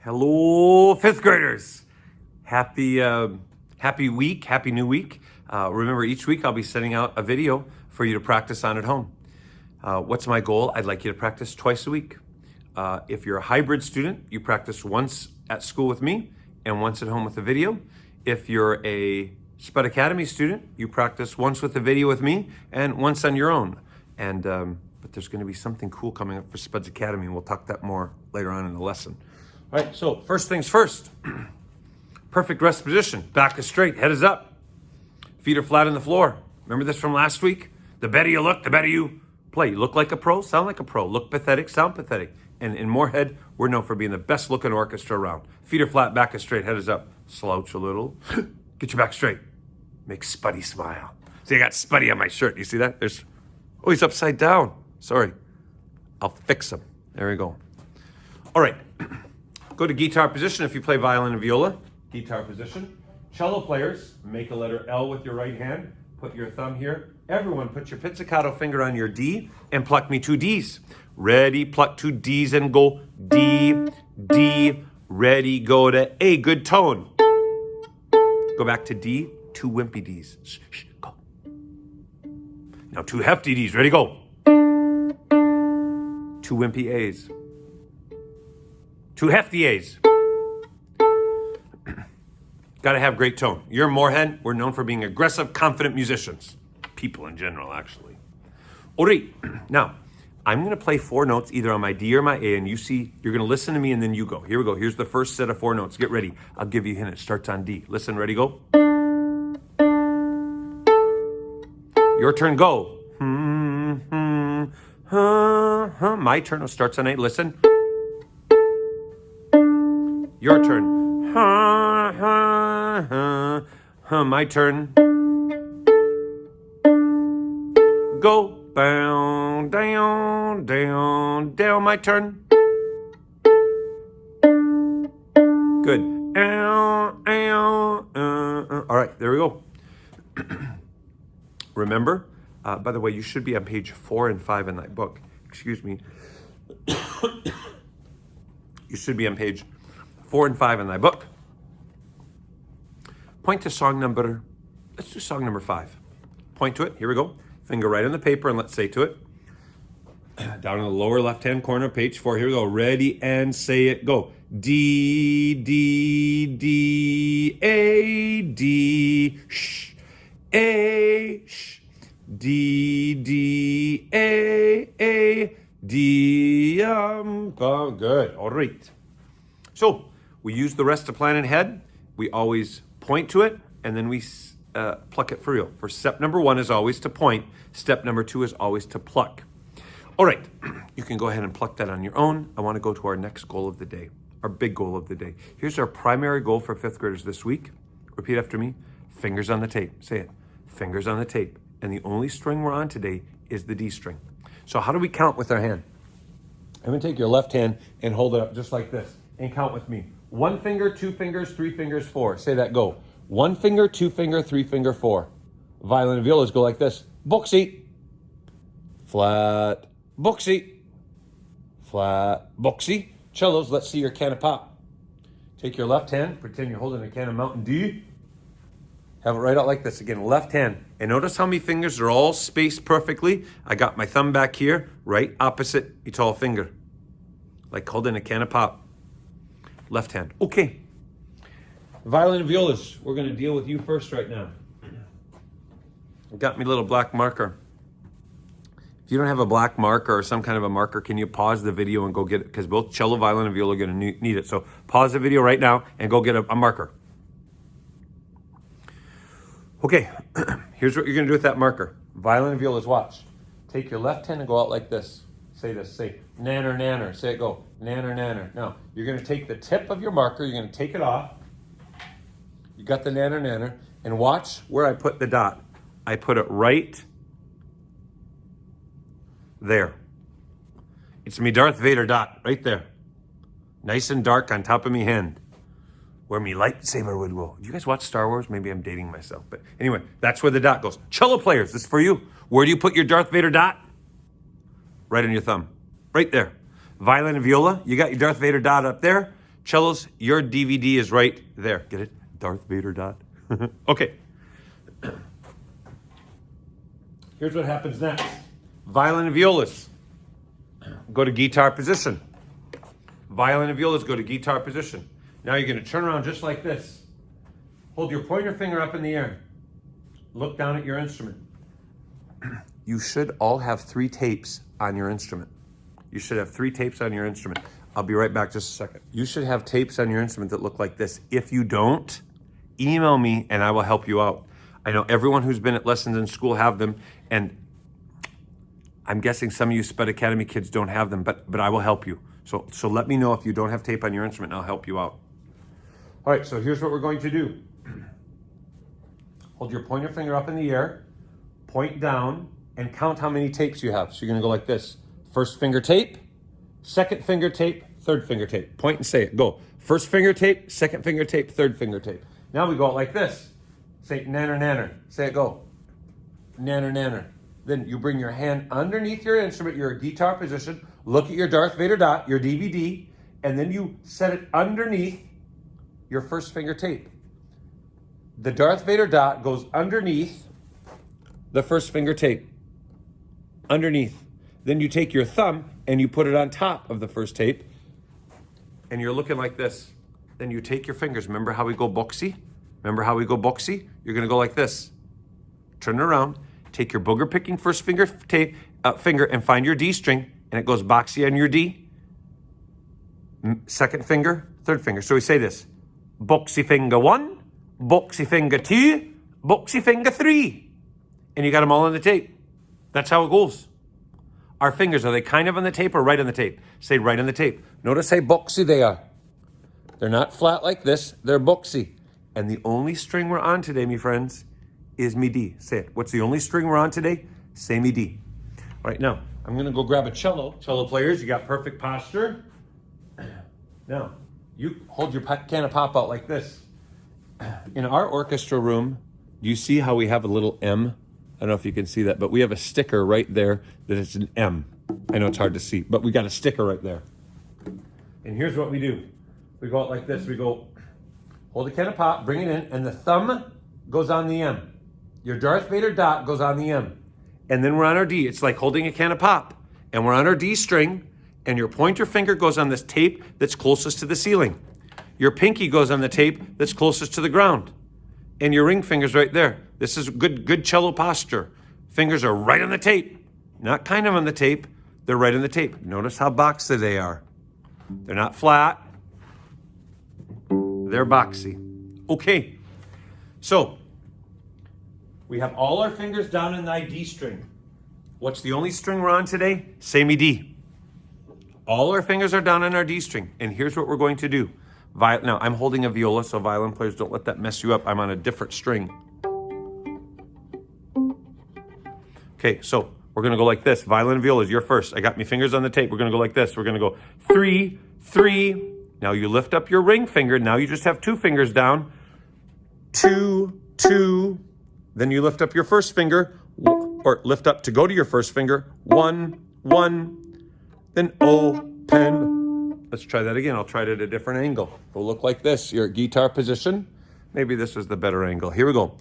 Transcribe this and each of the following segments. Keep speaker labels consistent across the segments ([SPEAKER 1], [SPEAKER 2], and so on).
[SPEAKER 1] Hello, fifth graders. Happy week, happy new week. Remember, each week I'll be sending out a video for you to practice on at home. What's my goal? I'd like you to practice twice a week. If you're a hybrid student, you practice once at school with me and once at home with a video. If you're a Spud Academy student, you practice once with a video with me and once on your own. But there's going to be something cool coming up for Spuds Academy, and we'll talk that more later on in the lesson. All right, so first things first. Perfect rest position. Back is straight, head is up. Feet are flat on the floor. Remember this from last week? The better you look, the better you play. You look like a pro, sound like a pro. Look pathetic, sound pathetic. And in Moorhead, we're known for being the best looking orchestra around. Feet are flat, back is straight, head is up. Slouch a little. Get your back straight. Make Spuddy smile. See, I got Spuddy on my shirt. You see that? Oh, he's upside down. Sorry. I'll fix him. There we go. All right. Go to guitar position if you play violin and viola. Guitar position. Cello players, make a letter L with your right hand. Put your thumb here. Everyone, put your pizzicato finger on your D and pluck me 2 Ds. Ready, pluck 2 Ds and go D, D. Ready, go to A. Good tone. Go back to D, 2 wimpy Ds. Shh, shh, go. Now 2 hefty Ds. Ready, go. 2 wimpy A's. 2 hefty A's. Gotta have great tone. You're Moorhead. We're known for being aggressive, confident musicians. People in general, actually. All right. Now, I'm gonna play 4 notes either on my D or my A, and you're gonna listen to me and then you go. Here we go. Here's the first set of 4 notes. Get ready. I'll give you a hint. It starts on D. Listen, ready, go. Your turn, go. My turn starts on A. Listen. Your turn. My turn. Go. Down, down, down, down. My turn. Good. Ow, ow, All right, there we go. Remember, by the way, you should be on page 4 and 5 in that book. Excuse me. You should be on page 4 and 5 in thy book. Point to song number, let's do song number 5. Point to it, here we go. Finger right on the paper and let's say to it. Down in the lower left-hand corner, page 4, here we go. Ready and say it, go. D, D, D, A, D, sh, A, sh. D, D, A, D, good, all right. So, we use the rest to plan ahead. We always point to it, and then we pluck it for real. For step number 1 is always to point. Step number 2 is always to pluck. All right, you can go ahead and pluck that on your own. I want to go to our next goal of the day, our big goal of the day. Here's our primary goal for 5th graders this week. Repeat after me. Fingers on the tape. Say it. Fingers on the tape. And the only string we're on today is the D string. So how do we count with our hand? I'm going to take your left hand and hold it up just like this. And count with me. 1 finger, 2 fingers, 3 fingers, 4. Say that, go. 1 finger, 2 finger, 3 finger, 4. Violin and violas go like this. Boxy. Flat. Boxy. Flat. Boxy. Cellos, let's see your can of pop. Take your left hand, pretend you're holding a can of Mountain Dew. Have it right out like this again, left hand. And notice how many fingers are all spaced perfectly. I got my thumb back here, right opposite your tall finger. Like holding a can of pop. Left hand. Okay. Violin and violas, we're going to deal with you first right now. Got me a little black marker. If you don't have a black marker or some kind of a marker, can you pause the video and go get it? Because both cello, violin, and viola are going to need it. So pause the video right now and go get a marker. Okay, here's what you're going to do with that marker. Violin and violas, watch. Take your left hand and go out like this. Say this, say nanner, nanner. Say it, go, nanner, nanner. Now, you're going to take the tip of your marker, you're going to take it off. You got the nanner, nanner. And watch where I put the dot. I put it right there. It's me Darth Vader dot, right there. Nice and dark on top of me hand. Where me lightsaber would go. Do you guys watch Star Wars? Maybe I'm dating myself. But anyway, that's where the dot goes. Cello players, this is for you. Where do you put your Darth Vader dot? Right on your thumb. Right there. Violin and viola, you got your Darth Vader dot up there. Cellos, your DVD is right there. Get it? Darth Vader dot. Okay. Here's what happens next. Violin and violas go to guitar position. Violin and violas go to guitar position. Now you're going to turn around just like this. Hold your pointer finger up in the air. Look down at your instrument. You should all have 3 tapes on your instrument. You should have 3 tapes on your instrument. I'll be right back just a second. You should have tapes on your instrument that look like this. If you don't, email me and I will help you out. I know everyone who's been at lessons in school have them, and I'm guessing some of you Spud Academy kids don't have them, but I will help you. So let me know if you don't have tape on your instrument and I'll help you out. All right, so here's what we're going to do. Hold your pointer finger up in the air, point down, and count how many tapes you have. So you're gonna go like this. First finger tape, second finger tape, third finger tape. Point and say it, go. First finger tape, second finger tape, third finger tape. Now we go out like this. Say nanner, nanner. Say it, go. Nanner, nanner. Then you bring your hand underneath your instrument, your guitar position, look at your Darth Vader dot, your DVD, and then you set it underneath your first finger tape. The Darth Vader dot goes underneath the first finger tape. Underneath. Then you take your thumb and you put it on top of the first tape, and you're looking like this. Then you take your fingers. Remember how we go boxy? Remember how we go boxy? You're gonna go like this. Turn it around. Take your booger picking first finger tape finger and find your D string, and it goes boxy on your D. Second finger, third finger. So we say this: boxy finger 1, boxy finger 2, boxy finger 3, and you got them all on the tape. That's how it goes. Our fingers, are they kind of on the tape or right on the tape? Say right on the tape. Notice how boxy they are. They're not flat like this, they're boxy. And the only string we're on today, my friends, is me D. Say it. What's the only string we're on today? Say me D. All right, now, I'm gonna go grab a cello. Cello players, you got perfect posture. Now, you hold your can of pop out like this. In our orchestra room, do you see how we have a little M? I don't know if you can see that, but we have a sticker right there that is an M. I know it's hard to see, but we got a sticker right there. And here's what we do. We go out like this. We go, hold a can of pop, bring it in, and the thumb goes on the M. Your Darth Vader dot goes on the M. And then we're on our D. It's like holding a can of pop. And we're on our D string, and your pointer finger goes on this tape that's closest to the ceiling. Your pinky goes on the tape that's closest to the ground. And your ring finger's right there. This is good cello posture. Fingers are right on the tape. Not kind of on the tape, they're right on the tape. Notice how boxy they are. They're not flat, they're boxy. Okay, so we have all our fingers down in the D string. What's the only string we're on today? Say me D. All our fingers are down on our D string, and here's what we're going to do. Now, I'm holding a viola, so violin players, don't let that mess you up. I'm on a different string. Okay, so we're gonna go like this. Violin and violas, you're first. I got my fingers on the tape. We're gonna go like this. We're gonna go 3, 3. Now you lift up your ring finger. Now you just have 2 fingers down. 2, 2. Then you lift up your first finger, or lift up to go to your first finger. 1, 1. Then open. Let's try that again. I'll try it at a different angle. It'll look like this. Your guitar position. Maybe this was the better angle. Here we go.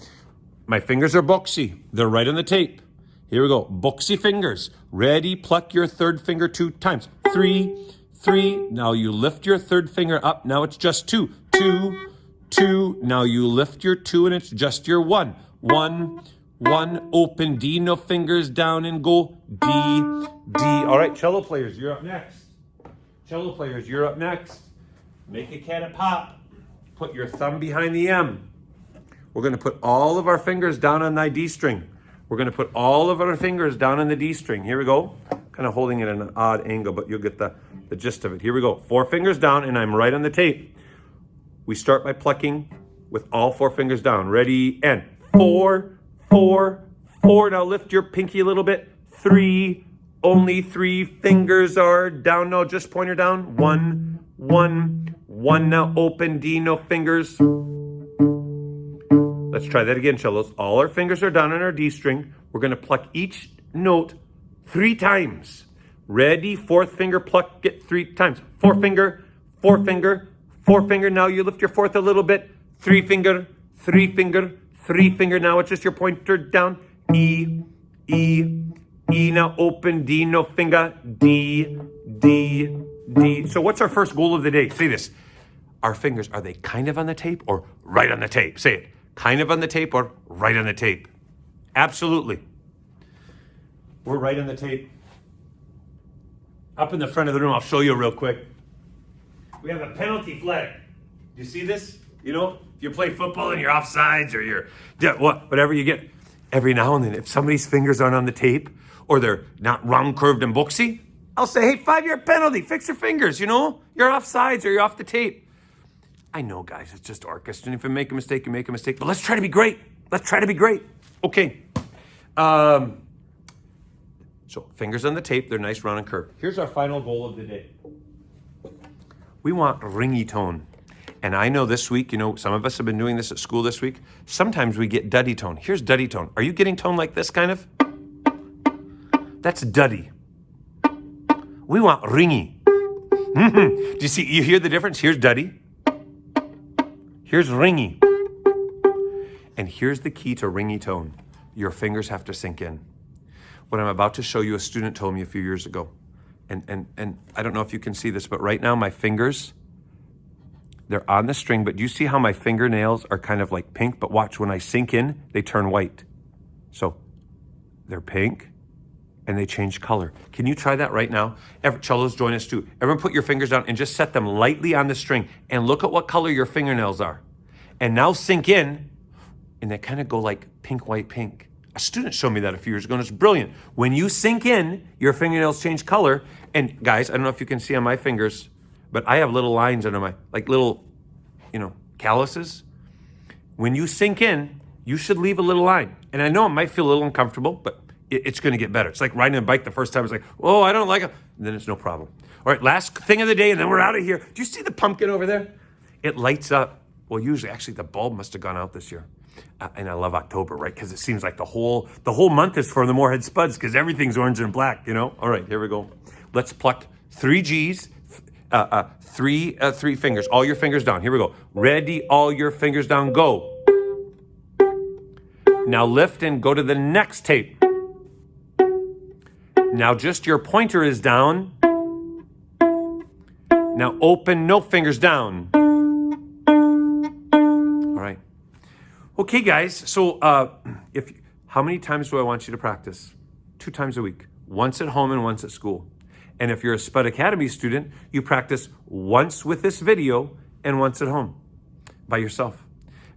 [SPEAKER 1] My fingers are boxy. They're right on the tape. Here we go. Boxy fingers. Ready, pluck your third finger 2 times. 3, 3. Now you lift your third finger up. Now it's just 2. 2, 2. Now you lift your 2 and it's just your 1. 1, 1. Open D, no fingers down and go D, D. All right, cello players, you're up next. Cello players, you're up next. Make a can of pop. Put your thumb behind the M. We're gonna put all of our fingers down on the D string. We're gonna put all of our fingers down on the D string. Here we go. Kind of holding it at an odd angle, but you'll get the gist of it. Here we go. 4 fingers down, and I'm right on the tape. We start by plucking with all 4 fingers down. Ready, and 4, 4, 4. Now lift your pinky a little bit. 3, only 3 fingers are down. No, just pointer down. 1, 1, 1. Now open D, no fingers. Let's try that again, cellos. All our fingers are down on our D string. We're gonna pluck each note 3 times. Ready, 4th finger, pluck it 3 times. 4 finger, 4 finger, 4 finger. Now you lift your fourth a little bit. 3 finger, 3 finger, 3 finger. Now it's just your pointer down. E, E, E. Now open. D, no finger. D, D, D. So what's our first goal of the day? Say this. Our fingers, are they kind of on the tape or right on the tape? Say it. Kind of on the tape or right on the tape? Absolutely. We're right on the tape. Up in the front of the room, I'll show you real quick. We have a penalty flag. You see this? You know, if you play football and you're offsides or you're, whatever you get. Every now and then, if somebody's fingers aren't on the tape or they're not round, curved, and boxy, I'll say, hey, 5-yard penalty, fix your fingers, you know? You're offsides or you're off the tape. I know, guys, it's just orchestra. And if you make a mistake, you make a mistake. But let's try to be great. Let's try to be great. Okay. So fingers on the tape, they're nice, round, and curved. Here's our final goal of the day. We want ringy tone. And I know this week, you know, some of us have been doing this at school this week. Sometimes we get duddy tone. Here's duddy tone. Are you getting tone like this kind of? That's duddy. We want ringy. Do you see, you hear the difference? Here's duddy. Here's ringy. And here's the key to ringy tone. Your fingers have to sink in. What I'm about to show you, a student told me a few years ago. And I don't know if you can see this, but right now my fingers, they're on the string, but do you see how my fingernails are kind of like pink? But watch, when I sink in, they turn white. So they're pink and they change color. Can you try that right now? Cellos, join us too. Everyone put your fingers down and just set them lightly on the string and look at what color your fingernails are. And now sink in and they kind of go like pink, white, pink. A student showed me that a few years ago and it's brilliant. When you sink in, your fingernails change color. And guys, I don't know if you can see on my fingers, but I have little lines under my, like little, you know, calluses. When you sink in, you should leave a little line. And I know it might feel a little uncomfortable, but it's going to get better. It's like riding a bike the first time. It's like, oh, I don't like it. And then it's no problem. All right, last thing of the day, and then we're out of here. Do you see the pumpkin over there? It lights up. Well, usually, actually, the bulb must have gone out this year. And I love October, right? Because it seems like the whole month is for the Moorhead Spuds because everything's orange and black, you know? All right, here we go. Let's pluck 3 Gs, three fingers. All your fingers down. Here we go. Ready, all your fingers down, go. Now lift and go to the next tape. Now just your pointer is down. Now open, no fingers down. All right. Okay, guys. So how many times do I want you to practice? 2 times a week. Once at home and once at school. And if you're a Spud Academy student, you practice once with this video and once at home by yourself.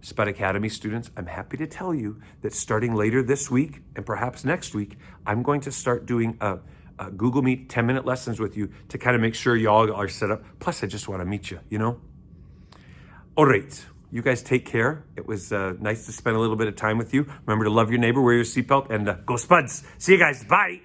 [SPEAKER 1] Spud Academy students, I'm happy to tell you that starting later this week and perhaps next week, I'm going to start doing a Google Meet 10-minute lessons with you to kind of make sure you all are set up. Plus, I just want to meet you, you know? All right. You guys take care. It was nice to spend a little bit of time with you. Remember to love your neighbor, wear your seatbelt, and go Spuds. See you guys. Bye.